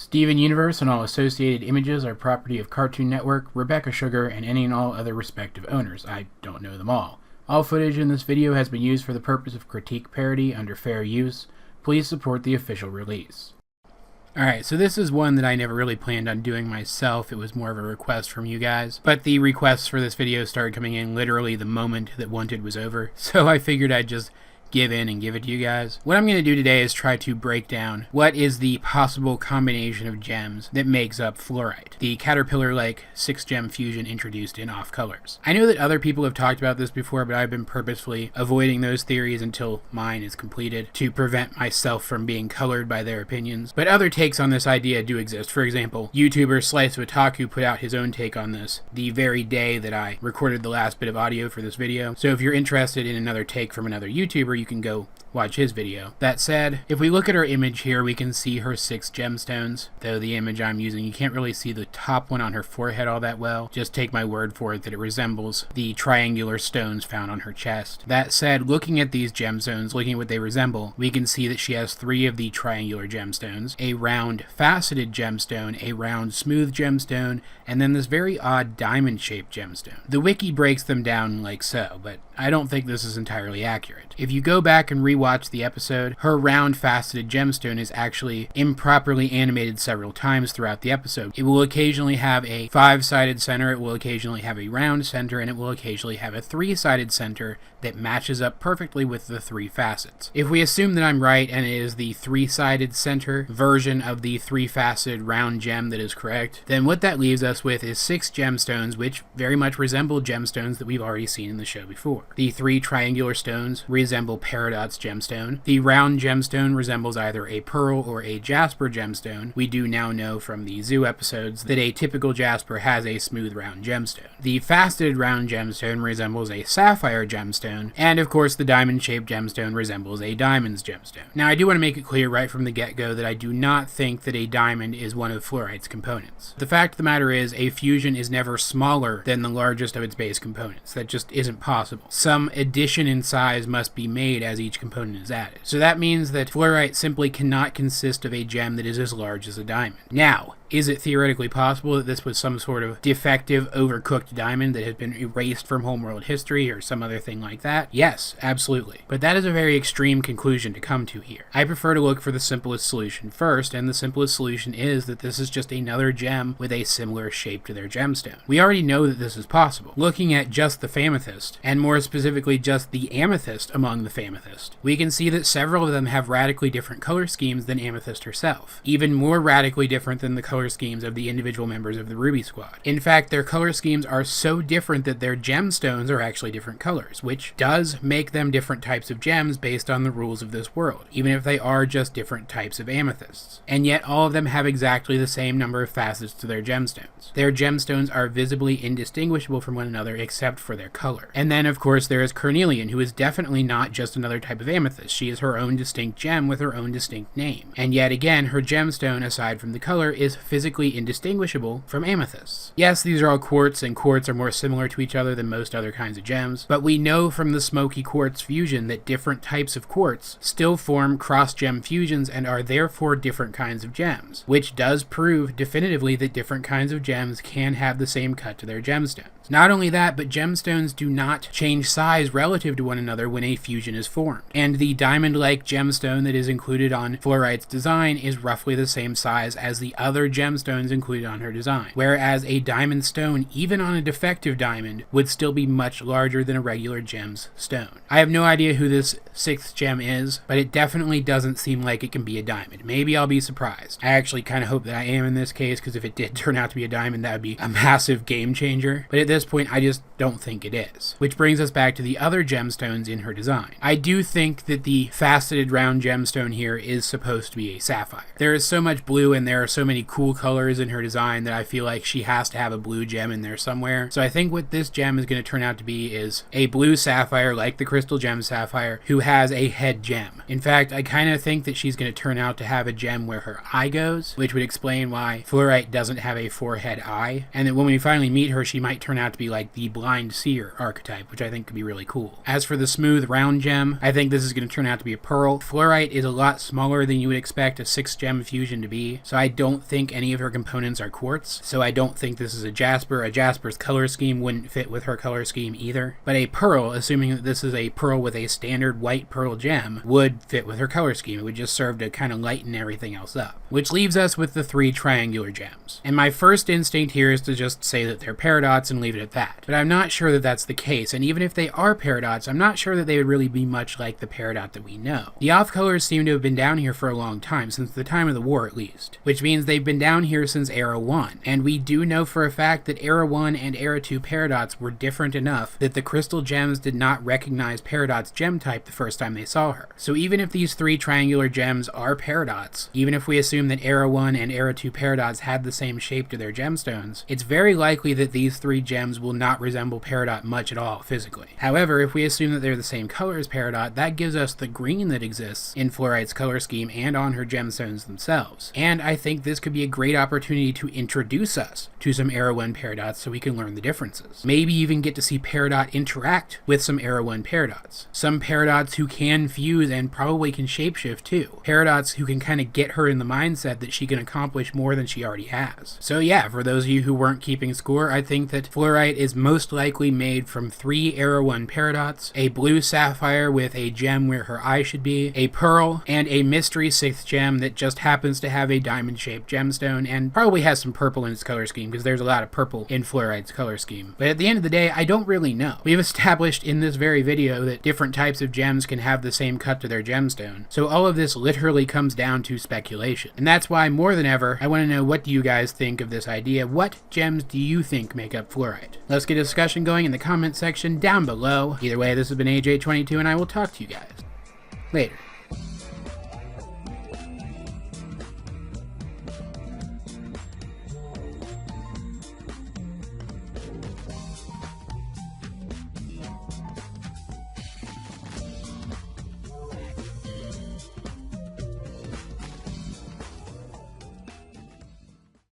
Steven Universe and all associated images are property of Cartoon Network, Rebekah Sugar, and any and all other respective owners. I don't know them all. All footage in this video has been used for the purpose of critique parody under fair use. Please support the official release. Alright, so this is one that I never really planned on doing myself. It was more of a request from you guys. But the requests for this video started coming in literally the moment that Wanted was over. So I figured I'd just give in and give it to you guys. What I'm going to do today is try to break down what is the possible combination of gems that makes up Fluorite, the caterpillar-like 6-gem fusion introduced in Off Colors. I know that other people have talked about this before, but I've been purposefully avoiding those theories until mine is completed to prevent myself from being colored by their opinions. But other takes on this idea do exist. For example, YouTuber Slice of Otaku put out his own take on this the very day that I recorded the last bit of audio for this video. So if you're interested in another take from another YouTuber, you can go watch his video. That said, if we look at her image here, we can see her 6 gemstones, though the image I'm using, you can't really see the top one on her forehead all that well. Just take my word for it that it resembles the triangular stones found on her chest. That said, looking at these gemstones, looking at what they resemble, we can see that she has 3 of the triangular gemstones, a round faceted gemstone, a round smooth gemstone, and then this very odd diamond-shaped gemstone. The wiki breaks them down like so, but I don't think this is entirely accurate. If you go back and rewatch the episode, her round faceted gemstone is actually improperly animated several times throughout the episode. It will occasionally have a 5-sided center, it will occasionally have a round center, and it will occasionally have a 3-sided center that matches up perfectly with the 3 facets. If we assume that I'm right and it is the 3-sided center version of the 3-faceted round gem that is correct, then what that leaves us with is 6 gemstones which very much resemble gemstones that we've already seen in the show before. The 3 triangular stones resemble Peridot's gemstone. The round gemstone resembles either a pearl or a jasper gemstone. We do now know from the zoo episodes that a typical jasper has a smooth round gemstone. The faceted round gemstone resembles a sapphire gemstone, and of course the diamond-shaped gemstone resembles a diamond's gemstone. Now I do want to make it clear right from the get-go that I do not think that a diamond is one of Fluorite's components. The fact of the matter is, a fusion is never smaller than the largest of its base components. That just isn't possible. Some addition in size must be made as each component is added. So that means that Fluorite simply cannot consist of a gem that is as large as a diamond. Now, is it theoretically possible that this was some sort of defective, overcooked diamond that has been erased from homeworld history or some other thing like that? Yes, absolutely. But that is a very extreme conclusion to come to here. I prefer to look for the simplest solution first, and the simplest solution is that this is just another gem with a similar shape to their gemstone. We already know that this is possible. Looking at just the Famethyst, and more specifically just the Amethyst among the Famethyst, we can see that several of them have radically different color schemes than Amethyst herself. Even more radically different than the color schemes of the individual members of the Ruby Squad. In fact, their color schemes are so different that their gemstones are actually different colors, which does make them different types of gems based on the rules of this world, even if they are just different types of amethysts. And yet all of them have exactly the same number of facets to their gemstones. Their gemstones are visibly indistinguishable from one another except for their color. And then of course there is Carnelian, who is definitely not just another type of amethyst. She is her own distinct gem with her own distinct name. And yet again, her gemstone, aside from the color, is physically indistinguishable from amethysts. Yes, these are all quartz, and quartz are more similar to each other than most other kinds of gems, but we know from the smoky quartz fusion that different types of quartz still form cross-gem fusions and are therefore different kinds of gems, which does prove definitively that different kinds of gems can have the same cut to their gemstones. Not only that, but gemstones do not change size relative to one another when a fusion is formed, and the diamond-like gemstone that is included on Fluorite's design is roughly the same size as the other gemstones included on her design, whereas a diamond stone, even on a defective diamond, would still be much larger than a regular gem's stone. I have no idea who this 6th gem is, but it definitely doesn't seem like it can be a diamond. Maybe I'll be surprised. I actually kind of hope that I am in this case, because if it did turn out to be a diamond, that would be a massive game changer, but at this point I just don't think it is. Which brings us back to the other gemstones in her design. I do think that the faceted round gemstone here is supposed to be a sapphire. There is so much blue and there are so many cool colors in her design that I feel like she has to have a blue gem in there somewhere. So I think what this gem is going to turn out to be is a blue sapphire like the crystal gem sapphire who has a head gem. In fact, I kind of think that she's going to turn out to have a gem where her eye goes, which would explain why Fluorite doesn't have a forehead eye, and that when we finally meet her she might turn out to be like the blind seer archetype, which I think could be really cool. As for the smooth round gem, I think this this is going to turn out to be a pearl. Fluorite is a lot smaller than you would expect a 6-gem fusion to be, so I don't think any of her components are quartz, so I don't think this is a jasper. A jasper's color scheme wouldn't fit with her color scheme either. But a pearl, assuming that this is a pearl with a standard white pearl gem, would fit with her color scheme. It would just serve to kind of lighten everything else up. Which leaves us with the 3 triangular gems. And my first instinct here is to just say that they're paradots and leave it at that. But I'm not sure that that's the case, and even if they are paradots, I'm not sure that they would really be much like the peridot that we know. The off colors seem to have been down here for a long time, since the time of the war at least, which means they've been down here since Era 1. And we do know for a fact that Era 1 and Era 2 peridots were different enough that the crystal gems did not recognize peridot's gem type the first time they saw her. So even if these 3 triangular gems are peridots, even if we assume that Era 1 and Era 2 peridots had the same shape to their gemstones, it's very likely that these 3 gems will not resemble peridot much at all physically. However, if we assume that they're the same color as peridot, that gives us the green that exists in Fluorite's color scheme and on her gemstones themselves. And I think this could be a great opportunity to introduce us to some Era 1 peridots so we can learn the differences. Maybe even get to see peridot interact with some Era 1 peridots. Some peridots who can fuse and probably can shapeshift too. Peridots who can kind of get her in the mindset that she can accomplish more than she already has. So yeah, for those of you who weren't keeping score, I think that Fluorite is most likely made from 3 Era 1 peridots, a blue sapphire with a gem where her eye should be, a pearl, and a mystery 6th gem that just happens to have a diamond-shaped gemstone and probably has some purple in its color scheme, because there's a lot of purple in Fluorite's color scheme. But at the end of the day, I don't really know. We've established in this very video that different types of gems can have the same cut to their gemstone, so all of this literally comes down to speculation. And that's why, more than ever, I want to know, what do you guys think of this idea? What gems do you think make up Fluorite? Let's get a discussion going in the comment section down below. Either way, this has been AJ22, and I will talk to you guys later.